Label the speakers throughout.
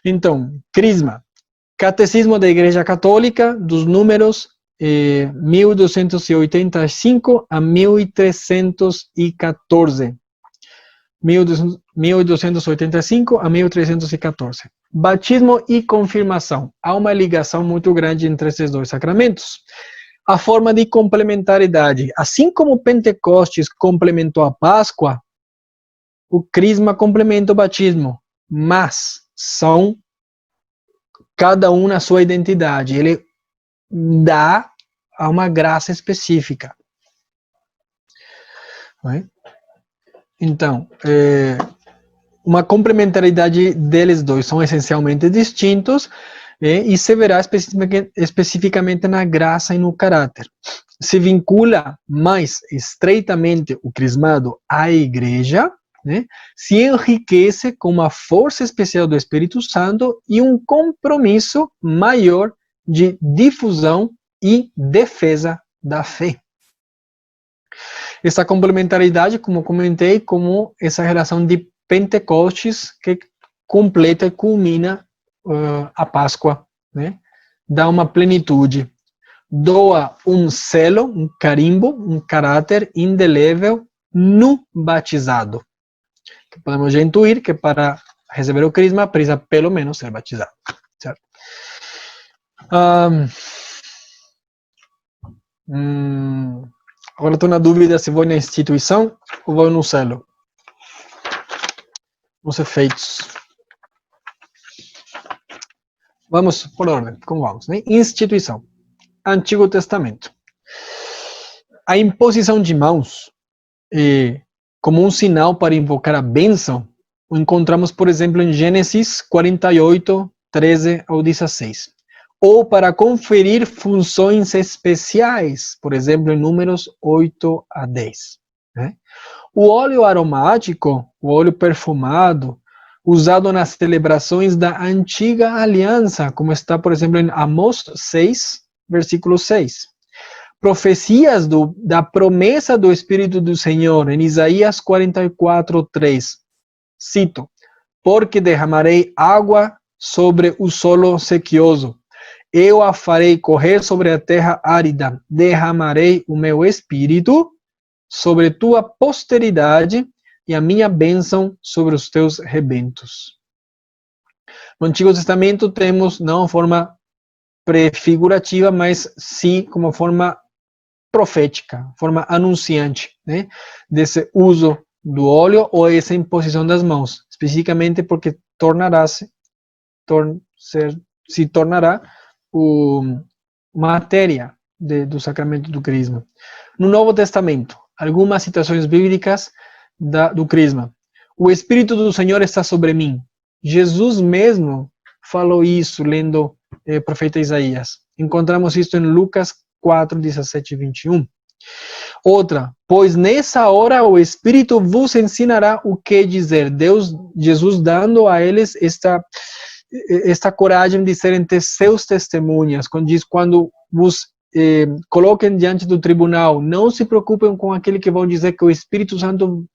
Speaker 1: Então, Crisma. Catecismo da Igreja Católica, dos números 1285 a 1314. 1285 a 1314. Batismo e confirmação. Há uma ligação muito grande entre esses dois sacramentos. A forma de complementaridade. Assim como Pentecostes complementou a Páscoa, o Crisma complementa o batismo, mas são cada um na sua identidade. Ele dá a uma graça específica. Então, uma complementaridade deles dois são essencialmente distintos e se verá especificamente na graça e no caráter. Se vincula mais estreitamente o crismado à igreja, se enriquece com uma força especial do Espírito Santo e um compromisso maior de difusão e defesa da fé. Essa complementaridade, como comentei, como essa relação de Pentecostes que completa e culmina a Páscoa, dá uma plenitude, doa um selo, um carimbo, um caráter indelével no batizado. Que podemos já intuir que para receber o crisma precisa pelo menos ser batizado, certo? Agora estou na dúvida se vou na instituição ou vou no selo. Os efeitos. Vamos por ordem, como vamos, Instituição. Antigo Testamento. A imposição de mãos como um sinal para invocar a bênção, o encontramos, por exemplo, em Gênesis 48, 13 ao 16. Ou para conferir funções especiais, por exemplo, em Números 8 a 10. O óleo aromático, o óleo perfumado, usado nas celebrações da antiga aliança, como está, por exemplo, em Amós 6, versículo 6. Profecias da promessa do Espírito do Senhor, em Isaías 44, 3. Cito: porque derramarei água sobre o solo sequioso, eu a farei correr sobre a terra árida, derramarei o meu Espírito sobre tua posteridade e a minha bênção sobre os teus rebentos. No Antigo Testamento temos não forma prefigurativa, mas sim como forma profética, forma anunciante, desse uso do óleo ou essa imposição das mãos, especificamente porque se tornará matéria do sacramento do crisma. No Novo Testamento, algumas citações bíblicas do crisma. O Espírito do Senhor está sobre mim. Jesus mesmo falou isso lendo o profeta Isaías. Encontramos isso em Lucas 4, 17 e 21. Outra, pois nessa hora o Espírito vos ensinará o que dizer. Jesus dando a eles esta coragem de serem seus testemunhas. Quando diz, quando vos coloquem diante do tribunal, não se preocupem com aquele que vão dizer, que o Espírito Santo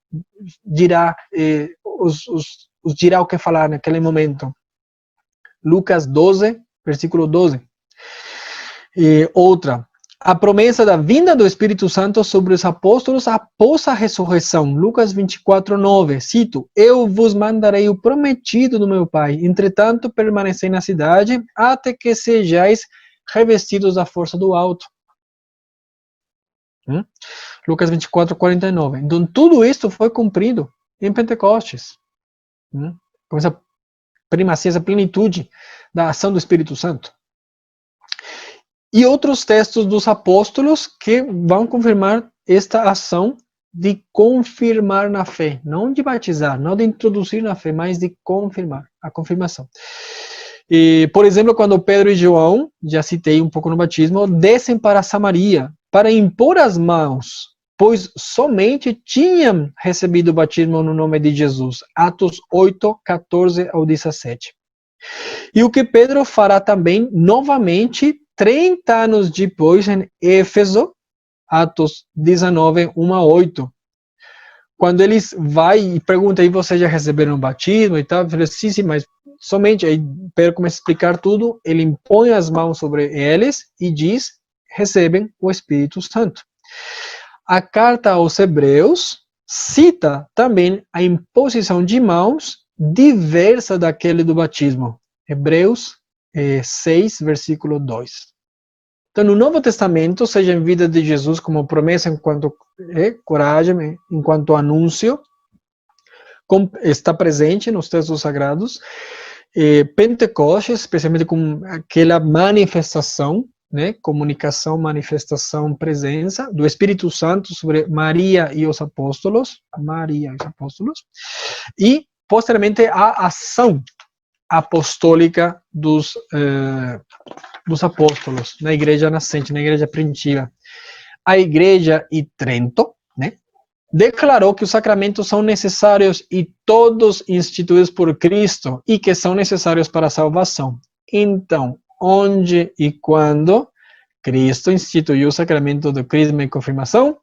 Speaker 1: dirá, os dirá o que falar naquele momento. Lucas 12, versículo 12. Outra, a promessa da vinda do Espírito Santo sobre os apóstolos após a ressurreição. Lucas 24, 9. Cito: eu vos mandarei o prometido do meu Pai. Entretanto, permanecei na cidade até que sejais revestidos da força do alto. Lucas 24, 49. Então, tudo isso foi cumprido em Pentecostes. Com essa primacia, essa plenitude da ação do Espírito Santo. E outros textos dos apóstolos que vão confirmar esta ação de confirmar na fé, não de batizar, não de introduzir na fé, mas de confirmar, a confirmação. Por exemplo, quando Pedro e João, já citei um pouco no batismo, descem para Samaria para impor as mãos, pois somente tinham recebido o batismo no nome de Jesus. Atos 8, 14 ao 17. E o que Pedro fará também novamente 30 anos depois em Éfeso, Atos 19, 1 a 8. Quando eles vai e perguntam, aí vocês já receberam o batismo e tal? Eu falei, sim, mas somente, aí Pedro começa a explicar tudo, ele impõe as mãos sobre eles e diz, recebem o Espírito Santo. A carta aos Hebreus cita também a imposição de mãos diversa daquele do batismo. Hebreus 6, versículo 2. Então, no Novo Testamento, seja em vida de Jesus como promessa enquanto coragem, enquanto anúncio, está presente nos textos sagrados. Pentecostes, especialmente com aquela manifestação, né, comunicação, manifestação, presença do Espírito Santo sobre Maria e os apóstolos, e posteriormente a ação apostólica dos apóstolos na igreja nascente, na igreja primitiva. A igreja de Trento, né, declarou que os sacramentos são necessários e todos instituídos por Cristo e que são necessários para a salvação. Então, onde e quando Cristo instituiu o sacramento do crisma e confirmação?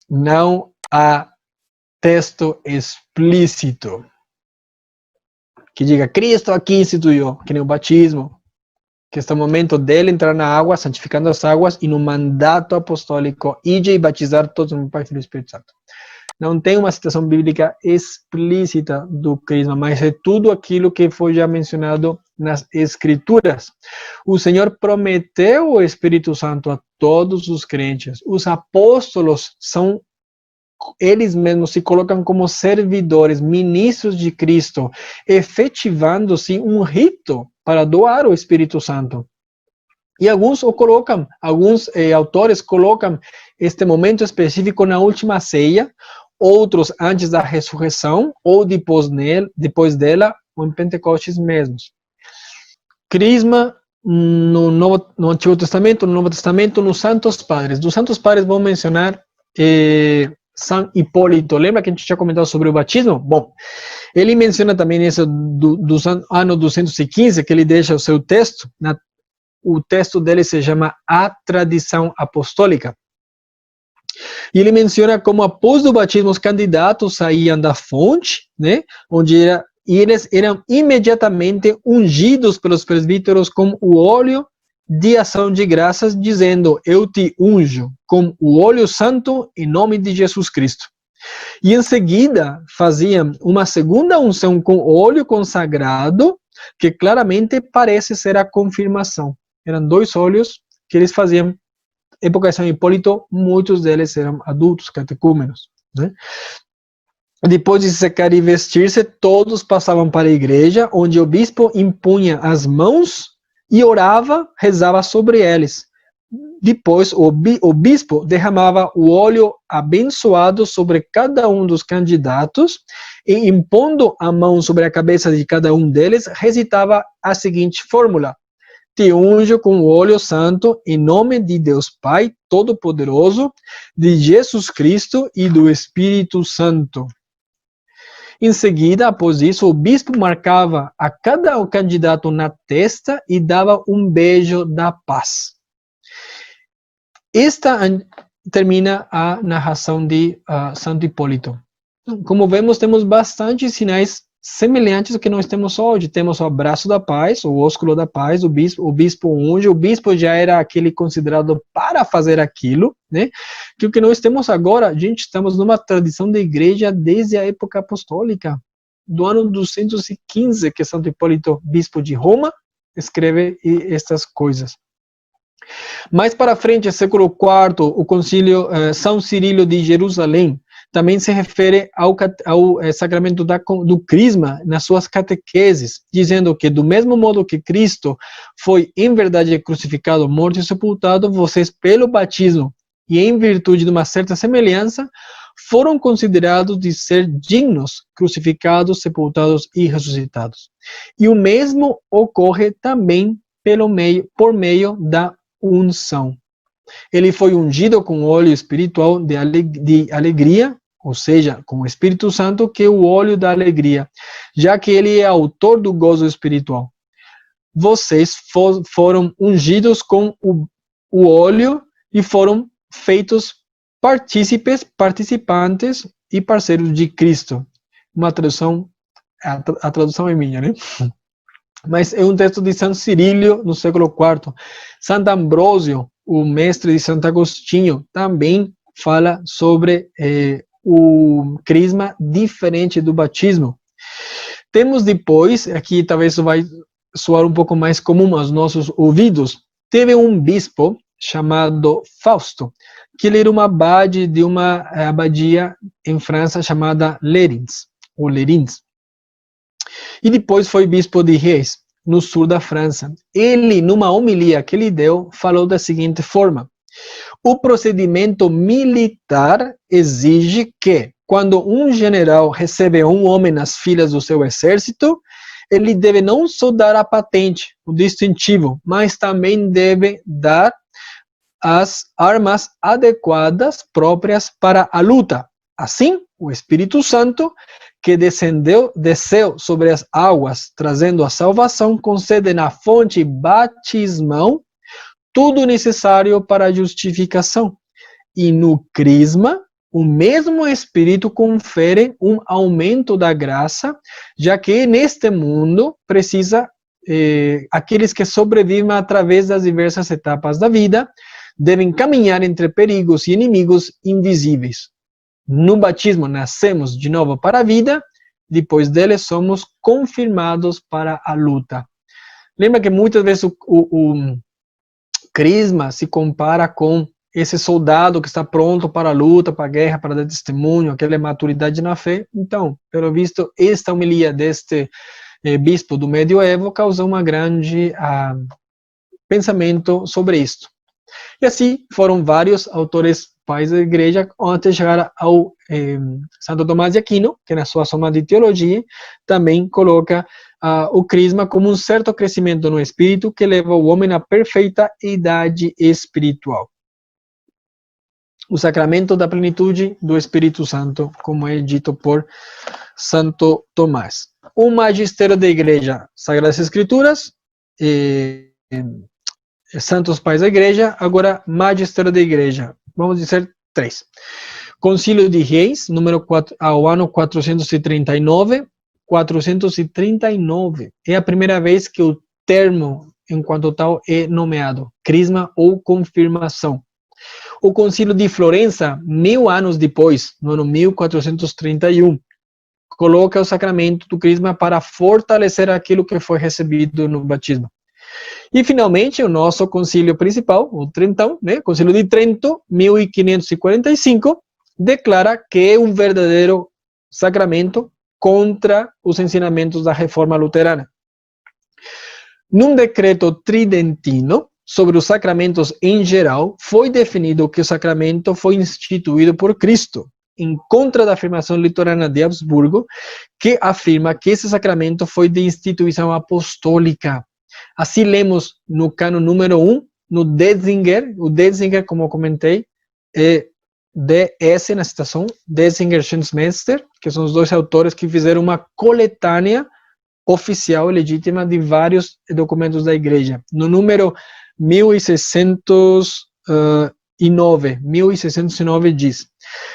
Speaker 1: Não há texto explícito que diga Cristo aqui instituiu, que nem o batismo, que está no momento dele entrar na água, santificando as águas, e no mandato apostólico, ide e batizar todos no Pai, Filho e Espírito Santo. Não tem uma citação bíblica explícita do crisma, mas é tudo aquilo que foi já mencionado nas Escrituras. O Senhor prometeu o Espírito Santo a todos os crentes. Os apóstolos são, eles mesmos se colocam como servidores, ministros de Cristo, efetivando-se um rito para doar o Espírito Santo. E alguns autores colocam este momento específico na última ceia, outros antes da ressurreição, ou depois dela, ou em Pentecostes mesmos. Crisma no Antigo Testamento, no Novo Testamento, nos Santos Padres. Dos Santos Padres vamos mencionar São Hipólito. Lembra que a gente tinha comentado sobre o batismo? Bom, ele menciona também isso do ano 215, que ele deixa o seu texto. O texto dele se chama A Tradição Apostólica. E ele menciona como após o batismo os candidatos saíam da fonte, né, e eles eram imediatamente ungidos pelos presbíteros com o óleo de ação de graças, dizendo, eu te unjo com o óleo santo em nome de Jesus Cristo. E em seguida faziam uma segunda unção com óleo consagrado, que claramente parece ser a confirmação. Eram 2 óleos que eles faziam. Época de São Hipólito, muitos deles eram adultos, catecúmenos, né? Depois de se secar e vestir-se, todos passavam para a igreja, onde o bispo impunha as mãos e orava, rezava sobre eles. Depois, o bispo derramava o óleo abençoado sobre cada um dos candidatos e, impondo a mão sobre a cabeça de cada um deles, recitava a seguinte fórmula: te unjo com o óleo santo, em nome de Deus Pai Todo-Poderoso, de Jesus Cristo e do Espírito Santo. Em seguida, após isso, o bispo marcava a cada candidato na testa e dava um beijo da paz. Esta termina a narração de Santo Hipólito. Como vemos, temos bastantes sinais semelhantes ao que nós temos hoje. Temos o abraço da paz, o ósculo da paz, o bispo unge, o bispo já era aquele considerado para fazer aquilo, né? Que o que nós temos agora, gente, estamos numa tradição da igreja desde a época apostólica, do ano 215, que Santo Hipólito, bispo de Roma, escreve estas coisas. Mais para frente, século IV, o concílio São Cirilo de Jerusalém também se refere ao sacramento do crisma nas suas catequeses, dizendo que do mesmo modo que Cristo foi em verdade crucificado, morto e sepultado, vocês pelo batismo e em virtude de uma certa semelhança, foram considerados de ser dignos, crucificados, sepultados e ressuscitados. E o mesmo ocorre também por meio da unção. Ele foi ungido com óleo espiritual de alegria, ou seja, com o Espírito Santo, que é o óleo da alegria, já que ele é autor do gozo espiritual. Vocês foram ungidos com o óleo e foram feitos participantes e parceiros de Cristo. uma tradução, a tradução é minha, né? Mas é um texto de São Cirílio, no século IV. Santo Ambrósio, o mestre de Santo Agostinho, também fala sobre o crisma diferente do batismo. Temos depois, aqui talvez isso vai soar um pouco mais comum aos nossos ouvidos, teve um bispo chamado Fausto, que ele era uma abade de uma abadia em França chamada Lerins, ou Lerins. E depois foi bispo de Reis, no sul da França. Ele, numa homilia que ele deu, falou da seguinte forma: o procedimento militar exige que, quando um general recebe um homem nas filas do seu exército, ele deve não só dar a patente, o distintivo, mas também deve dar as armas adequadas próprias para a luta. Assim, o Espírito Santo, que desceu sobre as águas, trazendo a salvação, concede na fonte batismal tudo necessário para a justificação. E no crisma, o mesmo Espírito confere um aumento da graça, já que neste mundo precisa aqueles que sobrevivem através das diversas etapas da vida, devem caminhar entre perigos e inimigos invisíveis. No batismo, nascemos de novo para a vida, depois dele somos confirmados para a luta. Lembra que muitas vezes o crisma se compara com esse soldado que está pronto para a luta, para a guerra, para dar testemunho, aquela maturidade na fé. Então, pelo visto, esta homilia deste bispo do medioevo causou uma grande pensamento sobre isto. E assim foram vários autores pais da igreja antes de chegar ao Santo Tomás de Aquino, que na sua Soma de Teologia também coloca o crisma como um certo crescimento no espírito que leva o homem à perfeita idade espiritual. O sacramento da plenitude do Espírito Santo, como é dito por Santo Tomás. O magistério da igreja, Sagradas Escrituras, Santos Pais da Igreja, agora magistério da igreja. Vamos dizer 3. Concílio de Reis, ao ano 439. 439 é a primeira vez que o termo, enquanto tal, é nomeado, crisma ou confirmação. O Concílio de Florença, 1000 anos depois, no ano 1431, coloca o sacramento do crisma para fortalecer aquilo que foi recebido no batismo. E, finalmente, o nosso concílio principal, o Trentão, né, Concílio de Trento, 1545, declara que é um verdadeiro sacramento contra os ensinamentos da Reforma Luterana. Num decreto tridentino sobre os sacramentos em geral, foi definido que o sacramento foi instituído por Cristo, em contra da afirmação luterana de Habsburgo, que afirma que esse sacramento foi de instituição apostólica. Assim lemos no cano número 1, no Detzinger, o Detzinger, como eu comentei, é DS na citação, Detzinger Schatzmeister, que são os dois autores que fizeram uma coletânea oficial e legítima de vários documentos da igreja. No número 1609 diz: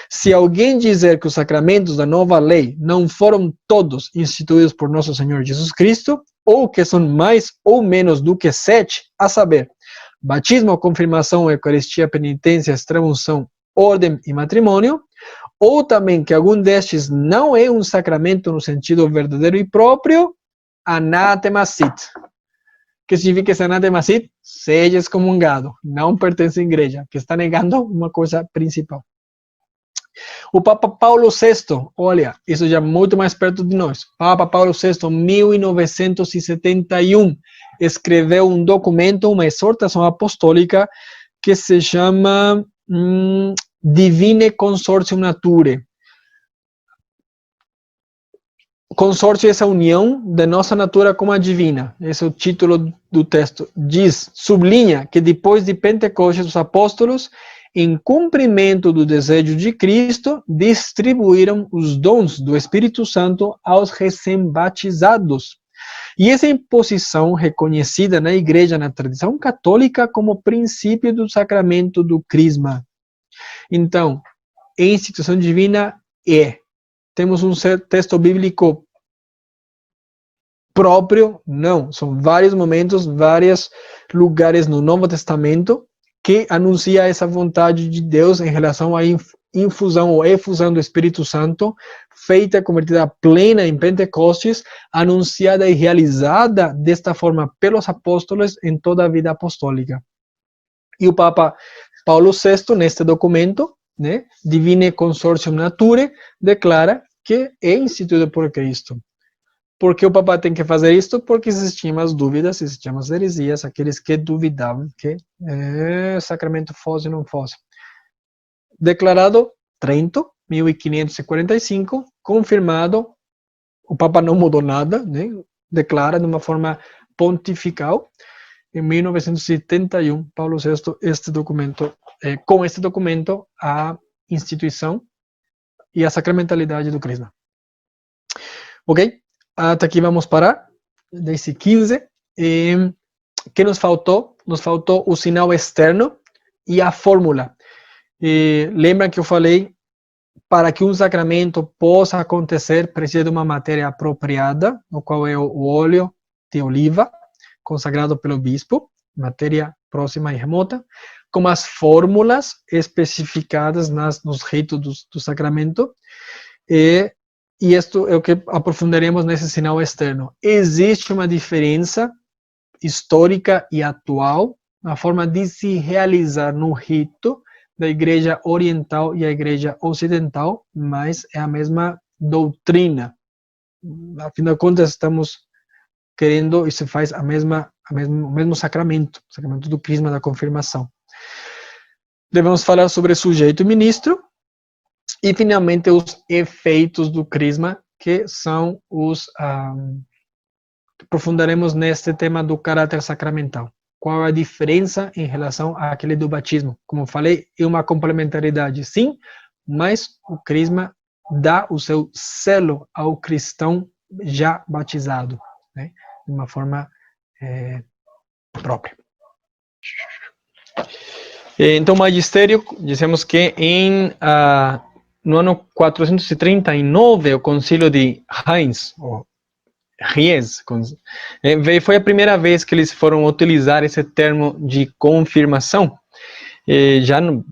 Speaker 1: se alguém dizer que os sacramentos da nova lei não foram todos instituídos por nosso Senhor Jesus Cristo, ou que são mais ou menos do que 7, a saber, batismo, confirmação, eucaristia, penitência, extrema-unção, ordem e matrimônio, ou também que algum destes não é um sacramento no sentido verdadeiro e próprio, anátema sit. Que significa esse anátema sit? Seja excomungado, não pertence à igreja, que está negando uma coisa principal. O Papa Paulo VI, olha, isso já é muito mais perto de nós. Papa Paulo VI, 1971, escreveu um documento, uma exortação apostólica, que se chama Divine Consortium Naturae. Consórcio é essa união da nossa natura com a divina. Esse é o título do texto. Diz, sublinha que depois de Pentecostes, os apóstolos, em cumprimento do desejo de Cristo, distribuíram os dons do Espírito Santo aos recém-batizados. E essa imposição reconhecida na igreja, na tradição católica, como princípio do sacramento do crisma. Então, a instituição divina é temos um texto bíblico próprio? Não, são vários momentos, vários lugares no Novo Testamento que anuncia essa vontade de Deus em relação à infusão ou efusão do Espírito Santo, feita, convertida plena em Pentecostes, anunciada e realizada desta forma pelos apóstolos em toda a vida apostólica. E o Papa Paulo VI, neste documento, né, Divine Consortium Naturae, declara que é instituído por Cristo. Por que o Papa tem que fazer isto? Porque existiam as dúvidas, existiam as heresias, aqueles que duvidavam que sacramento fosse ou não fosse. Declarado Trento, 1545, confirmado, o Papa não mudou nada, né? Declara de uma forma pontifical. Em 1971, Paulo VI, com este documento, a instituição e a sacramentalidade do Crisma. Ok? Até aqui vamos parar. 10:15. Que nos faltou? Nos faltou o sinal externo e a fórmula. Lembra que eu falei, para que um sacramento possa acontecer, precisa de uma matéria apropriada, no qual é o óleo de oliva, consagrado pelo bispo, matéria próxima e remota, com as fórmulas especificadas nos ritos do sacramento, e isto é o que aprofundaremos nesse sinal externo. Existe uma diferença histórica e atual na forma de se realizar no rito da Igreja Oriental e a Igreja Ocidental, mas é a mesma doutrina. Afinal de contas, estamos querendo e se faz o mesmo sacramento, o sacramento do Crisma, da confirmação. Devemos falar sobre sujeito e ministro, e finalmente os efeitos do Crisma, que são aprofundaremos neste tema do caráter sacramental. Qual a diferença em relação àquele do batismo? Como falei, é uma complementaridade, sim, mas o Crisma dá o seu selo ao cristão já batizado, né? De uma forma própria. Então, magistério, dizemos que no ano 439, o concílio de Reims, foi a primeira vez que eles foram utilizar esse termo de confirmação, já no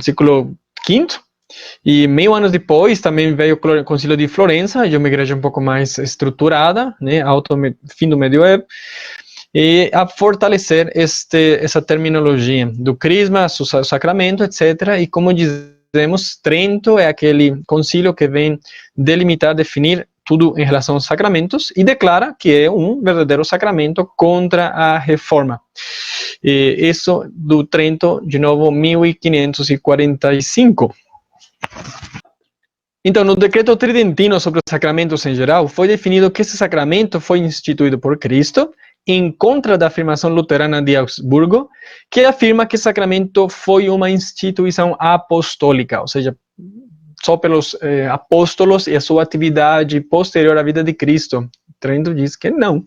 Speaker 1: século V, e meio anos depois também veio o concílio de Florença, de uma igreja um pouco mais estruturada, né, fim do medievo, e a fortalecer essa terminologia do Crisma, o sacramento, etc. E como dizemos, Trento é aquele concílio que vem delimitar, definir tudo em relação aos sacramentos e declara que é um verdadeiro sacramento contra a reforma. Isso do Trento, de novo, 1545. Então, no decreto tridentino sobre os sacramentos em geral, foi definido que esse sacramento foi instituído por Cristo, em contra da afirmação luterana de Augsburgo, que afirma que o sacramento foi uma instituição apostólica, ou seja, só pelos apóstolos e a sua atividade posterior à vida de Cristo. Trento diz que não.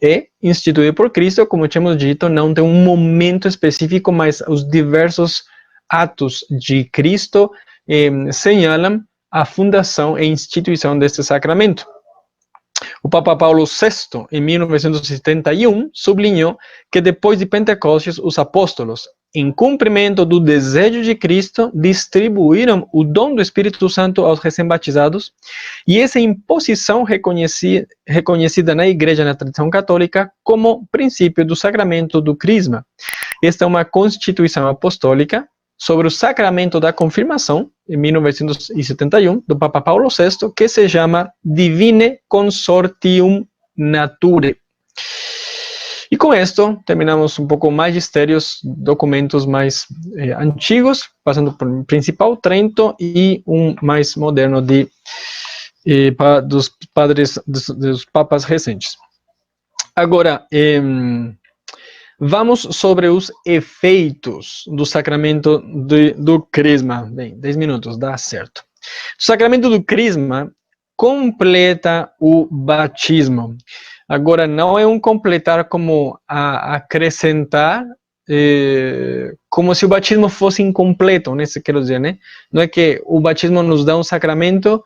Speaker 1: É instituído por Cristo, como tínhamos dito, não tem um momento específico, mas os diversos atos de Cristo señalam a fundação e instituição deste sacramento. O Papa Paulo VI, em 1971, sublinhou que depois de Pentecostes, os apóstolos, em cumprimento do desejo de Cristo, distribuíram o dom do Espírito Santo aos recém-batizados, e essa imposição reconhecida na Igreja, na tradição católica, como princípio do sacramento do Crisma. Esta é uma constituição apostólica sobre o sacramento da confirmação, em 1971, do Papa Paulo VI, que se chama Divine Consortium Naturae. E com isto, terminamos um pouco magistérios, documentos mais antigos, passando por principal Trento e um mais moderno dos padres, dos papas recentes. Agora, vamos sobre os efeitos do sacramento do Crisma. Bem, 10 minutos, dá certo. O sacramento do Crisma completa o batismo. Agora, não é um completar como acrescentar, como se o batismo fosse incompleto, né? Quero dizer, né? Não é que o batismo nos dá um sacramento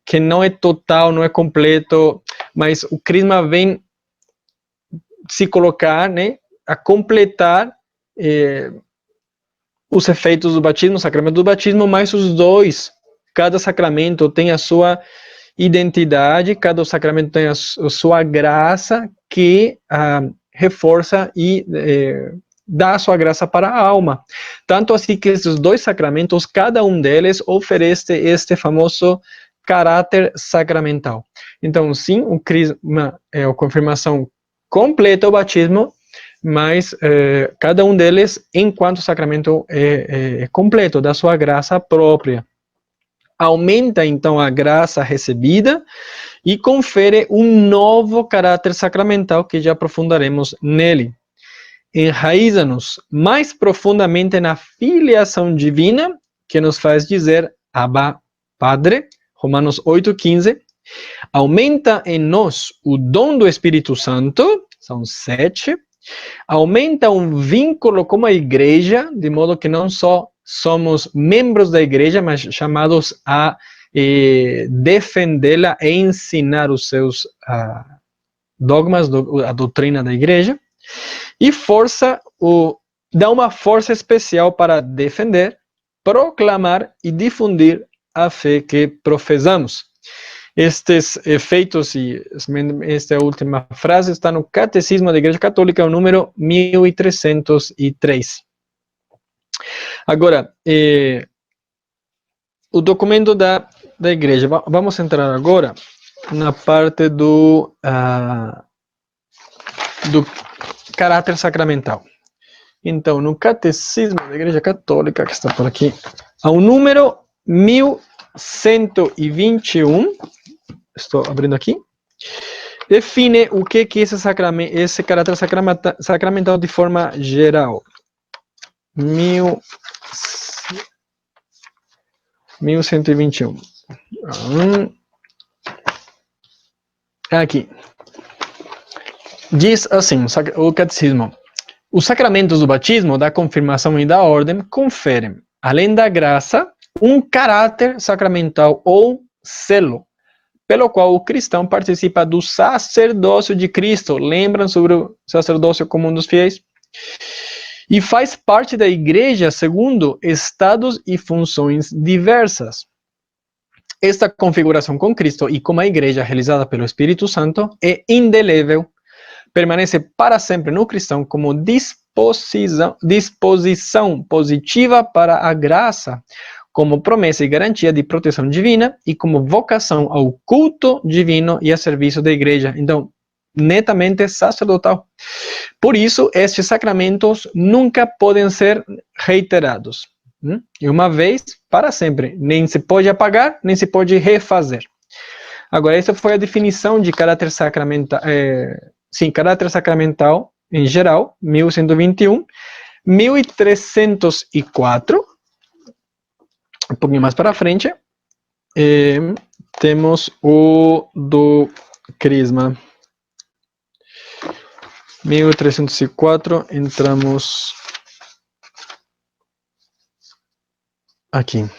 Speaker 1: que não é total, não é completo, mas o crisma vem se colocar, né, a completar os efeitos do batismo, o sacramento do batismo, mas os dois, cada sacramento tem a sua identidade, cada sacramento tem a sua graça que reforça e dá a sua graça para a alma. Tanto assim que esses dois sacramentos, cada um deles oferece este famoso caráter sacramental. Então, sim, o crisma é a confirmação completa, o batismo, mas cada um deles, enquanto sacramento é completo, da sua graça própria. Aumenta, então, a graça recebida e confere um novo caráter sacramental que já aprofundaremos nele. Enraiza-nos mais profundamente na filiação divina, que nos faz dizer Abba, Padre, Romanos 8,15. Aumenta em nós o dom do Espírito Santo, são 7. Aumenta um vínculo com a igreja, de modo que não só somos membros da igreja, mas chamados a defendê-la e ensinar os seus dogmas, a doutrina da igreja. E dá uma força especial para defender, proclamar e difundir a fé que professamos. Estes efeitos e esta última frase está no Catecismo da Igreja Católica, o número 1303. Agora, o documento da Igreja. Vamos entrar agora na parte do caráter sacramental. Então, no Catecismo da Igreja Católica, que está por aqui, ao número 1121, estou abrindo aqui, define o que é esse caráter sacramental de forma geral. 1121. Aqui. Diz assim, o catecismo: os sacramentos do batismo, da confirmação e da ordem conferem, além da graça, um caráter sacramental ou selo, pelo qual o cristão participa do sacerdócio de Cristo. Lembram sobre o sacerdócio comum dos fiéis? E faz parte da igreja segundo estados e funções diversas. Esta configuração com Cristo e com a igreja realizada pelo Espírito Santo é indelével. Permanece para sempre no cristão como disposição positiva para a graça, como promessa e garantia de proteção divina e como vocação ao culto divino e a serviço da igreja. Então, netamente sacerdotal. Por isso, estes sacramentos nunca podem ser reiterados. E uma vez, para sempre. Nem se pode apagar, nem se pode refazer. Agora, essa foi a definição de caráter sacramental. Caráter sacramental, em geral, 1121. 1304, um pouquinho mais para frente, temos o do crisma. 1304, entramos aqui.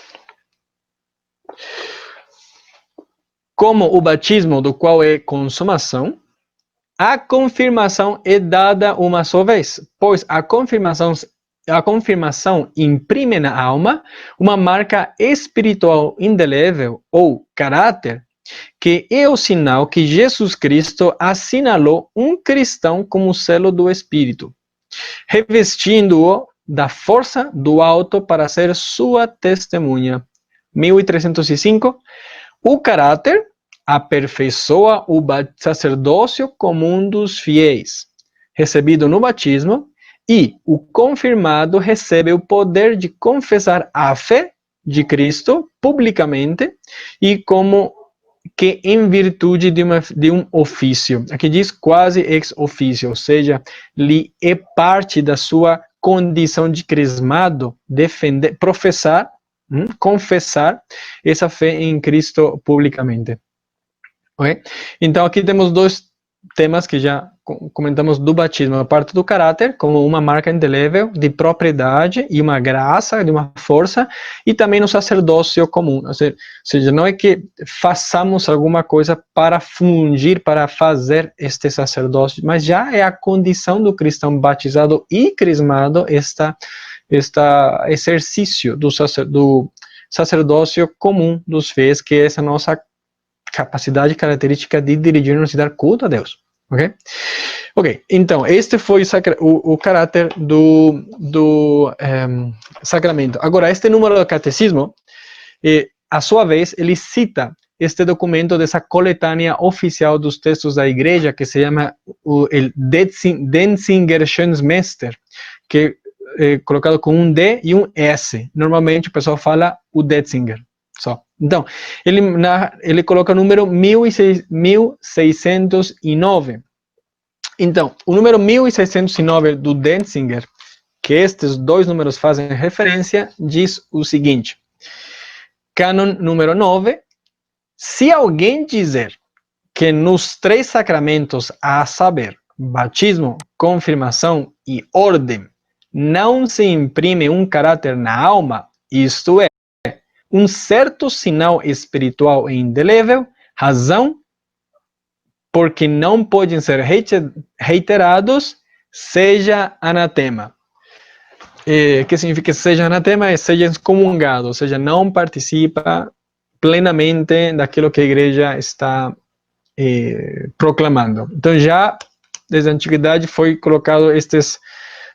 Speaker 1: Como o batismo, do qual é consumação, a confirmação é dada uma só vez, pois a confirmação imprime na alma uma marca espiritual indelével ou caráter, que é o sinal que Jesus Cristo assinalou um cristão como selo do Espírito, revestindo-o da força do alto para ser sua testemunha. 1305. O caráter aperfeiçoa o sacerdócio comum dos fiéis, recebido no batismo, e o confirmado recebe o poder de confessar a fé de Cristo publicamente e como que em virtude de um ofício. Aqui diz quase ex officio, ou seja, lhe é parte da sua condição de crismado defender, professar, confessar essa fé em Cristo publicamente. Okay? Então aqui temos dois temas que já comentamos do batismo, a parte do caráter, como uma marca indelével de propriedade e uma graça, de uma força, e também no sacerdócio comum. Ou seja, não é que façamos alguma coisa para fungir, para fazer este sacerdócio, mas já é a condição do cristão batizado e crismado este exercício do sacerdócio comum dos fiéis, que é essa nossa capacidade característica de dirigir-nos e dar culto a Deus. Ok? Ok, então, este foi o caráter do sacramento. Agora, este número do catecismo, a sua vez, ele cita este documento dessa coletânea oficial dos textos da igreja, que se chama o Denzinger Schönsmester, que é colocado com um D e um S. Normalmente o pessoal fala o Denzinger. Só. Então, ele coloca o número 1609. Então, o número 1609 do Denzinger, que estes dois números fazem referência, diz o seguinte: Cânon número 9, se alguém dizer que nos 3 sacramentos, a saber, batismo, confirmação e ordem, não se imprime um caráter na alma, isto é, um certo sinal espiritual e indelével, razão, porque não podem ser reiterados, seja anatema. Que significa seja anatema? Seja excomungado, ou seja, não participa plenamente daquilo que a igreja está proclamando. Então, já desde a antiguidade foi colocado estes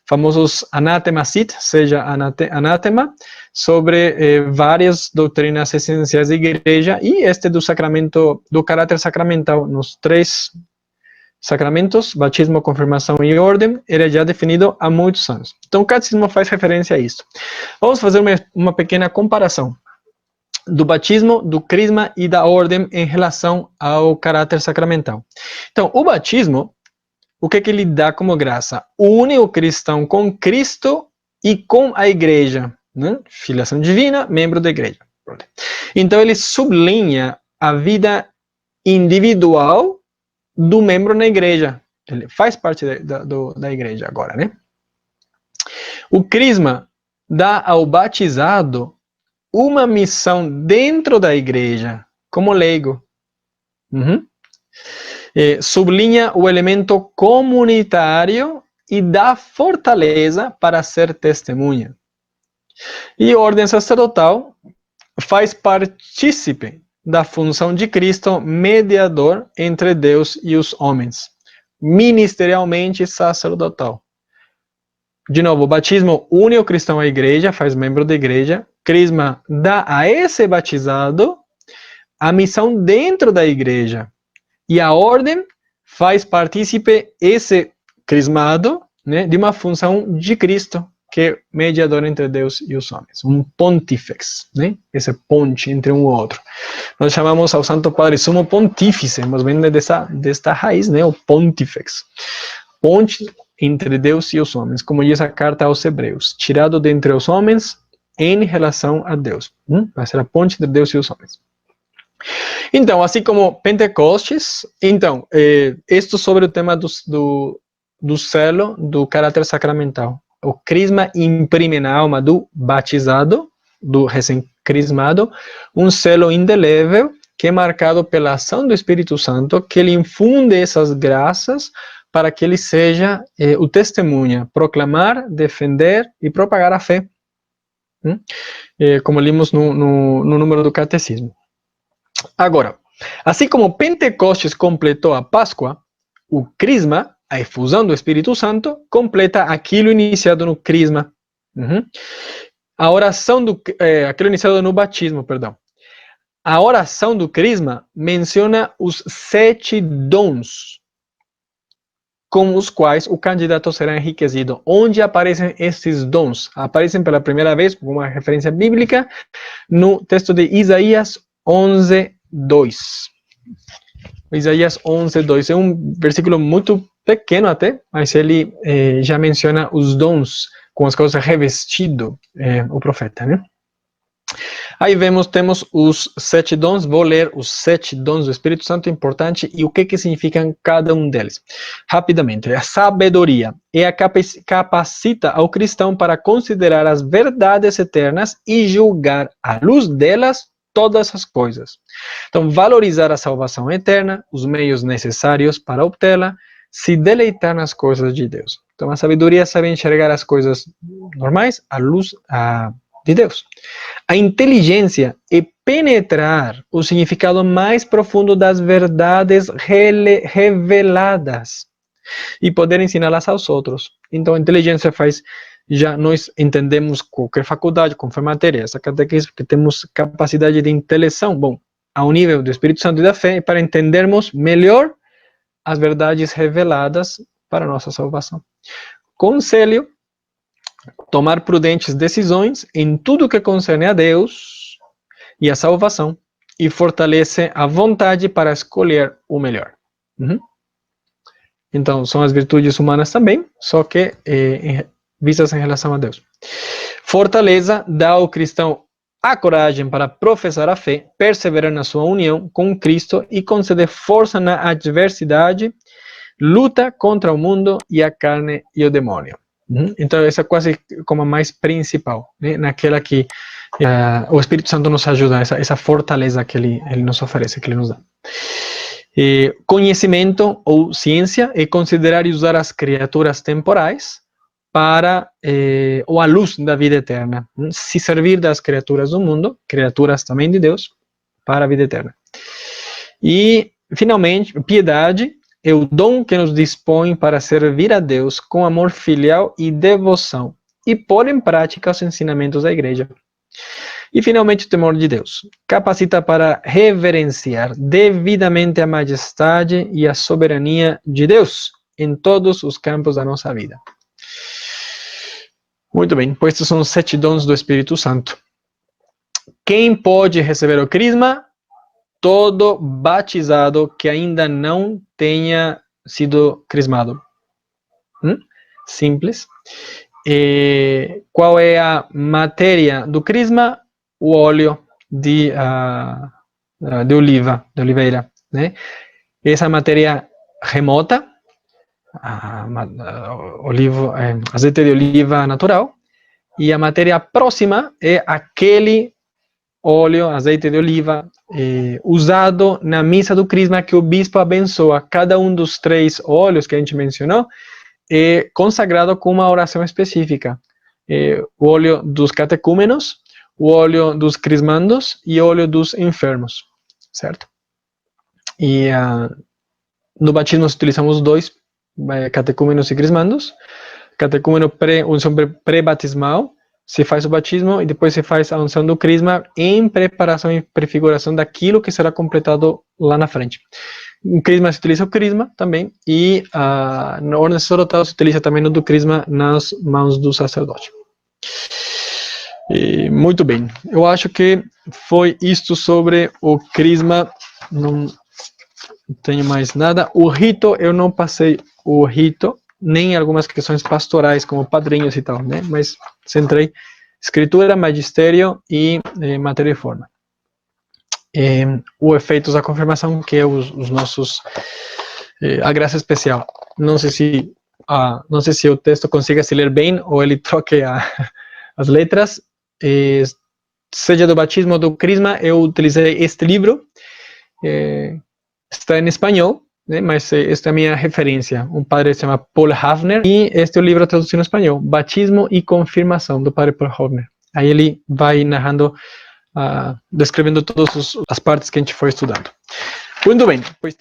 Speaker 1: famosos anathemasit, seja anátema, sobre várias doutrinas essenciais da igreja, e este do sacramento, do caráter sacramental, nos 3 sacramentos, batismo, confirmação e ordem, era já definido há muitos anos. Então, o catecismo faz referência a isso. Vamos fazer uma pequena comparação do batismo, do crisma e da ordem em relação ao caráter sacramental. Então, o batismo, o que ele dá como graça? Une o cristão com Cristo e com a igreja, né? Filiação divina, membro da igreja. Então, ele sublinha a vida individual do membro na igreja. Ele faz parte da igreja agora, né? O crisma dá ao batizado uma missão dentro da igreja, como leigo. Sublinha o elemento comunitário e dá fortaleza para ser testemunha. E a ordem sacerdotal faz partícipe da função de Cristo, mediador entre Deus e os homens, ministerialmente sacerdotal. De novo, o batismo une o cristão à igreja, faz membro da igreja. Crisma dá a esse batizado a missão dentro da igreja. E a ordem faz partícipe esse crismado, né, de uma função de Cristo, que é mediador entre Deus e os homens. Um pontífex, né? Esse ponte entre um e outro. Nós chamamos ao Santo Padre Sumo Pontífice, mas vem desta raiz, né? O pontífex. Ponte entre Deus e os homens, como diz a carta aos Hebreus. Tirado dentre os homens em relação a Deus. Vai ser a ponte entre Deus e os homens. Então, assim como Pentecostes, então, isto sobre o tema do selo, do caráter sacramental. O crisma imprime na alma do batizado, do recém-crismado, um selo indelével que é marcado pela ação do Espírito Santo, que ele infunde essas graças para que ele seja o testemunha, proclamar, defender e propagar a fé. Como lemos no número do catecismo. Agora, assim como Pentecostes completou a Páscoa, o crisma, a efusão do Espírito Santo, completa aquilo iniciado no crisma. A oração aquilo iniciado no batismo, perdão. A oração do crisma menciona os 7 dons com os quais o candidato será enriquecido. Onde aparecem esses dons? Aparecem pela primeira vez, como uma referência bíblica, no texto de Isaías 11:2. Isaías 11:2 é um versículo muito pequeno até, mas ele já menciona os dons com os quais é revestido o profeta, né? Aí temos os 7 dons. Vou ler os 7 dons do Espírito Santo, importante, e o que significam cada um deles. Rapidamente, a sabedoria capacita ao cristão para considerar as verdades eternas e julgar à luz delas todas as coisas. Então, valorizar a salvação eterna, os meios necessários para obtê-la, se deleitar nas coisas de Deus. Então, a sabedoria sabe enxergar as coisas normais à luz de Deus. A inteligência é penetrar o significado mais profundo das verdades reveladas e poder ensiná-las aos outros. Então, a inteligência faz, já nós entendemos qualquer faculdade, qualquer matéria, essa catequese, porque temos capacidade de intelecção, bom, ao nível do Espírito Santo e da fé, para entendermos melhor as verdades reveladas para a nossa salvação. Conselho, tomar prudentes decisões em tudo que concerne a Deus e a salvação, e fortalece a vontade para escolher o melhor. Então, são as virtudes humanas também, só que vistas em relação a Deus. Fortaleza dá ao cristão a coragem para professar a fé, perseverar na sua união com Cristo e conceder força na adversidade, luta contra o mundo e a carne e o demônio. Então, essa é quase como a mais principal, né? Naquela que o Espírito Santo nos ajuda, essa fortaleza que ele nos oferece, que ele nos dá. Conhecimento ou ciência é considerar e usar as criaturas temporais para ou à luz da vida eterna, se servir das criaturas do mundo, criaturas também de Deus, para a vida eterna. E, finalmente, piedade é o dom que nos dispõe para servir a Deus com amor filial e devoção, e pôr em prática os ensinamentos da igreja. E, finalmente, o temor de Deus capacita para reverenciar devidamente a majestade e a soberania de Deus em todos os campos da nossa vida. Muito bem, pois estes são os 7 dons do Espírito Santo. Quem pode receber o crisma? Todo batizado que ainda não tenha sido crismado. Simples. Qual é a matéria do crisma? O óleo de oliveira, né? Essa matéria remota, azeite de oliva natural, e a matéria próxima é aquele óleo, azeite de oliva, usado na missa do crisma que o bispo abençoa. Cada um dos 3 óleos que a gente mencionou é consagrado com uma oração específica. O óleo dos catecúmenos, o óleo dos crismandos e o óleo dos enfermos, certo? E no batismo nós utilizamos 2, catecúmenos e crismandos. Catecúmeno unção pré-batismal, se faz o batismo e depois se faz a unção do crisma em preparação e prefiguração daquilo que será completado lá na frente. No crisma se utiliza o crisma também e na ordem sacerdotal se utiliza também o do crisma nas mãos do sacerdote. Muito bem, eu acho que foi isto sobre o crisma, não tenho mais nada. O rito, eu não passei o rito, nem algumas questões pastorais, como padrinhos e tal, né? Mas centrei escritura, magistério e matéria e forma. O efeitos da confirmação, que é os nossos, a graça especial. Não sei se o texto consiga se ler bem ou ele troque as letras. Seja do batismo ou do crisma, eu utilizei este livro, está em espanhol, né, mas esta é a minha referência. Um padre se chama Paul Hafner, e este é o livro traduzido em espanhol, Batismo e Confirmação, do padre Paul Hafner. Aí ele vai narrando, descrevendo todas as partes que a gente foi estudando. Muito bem, pois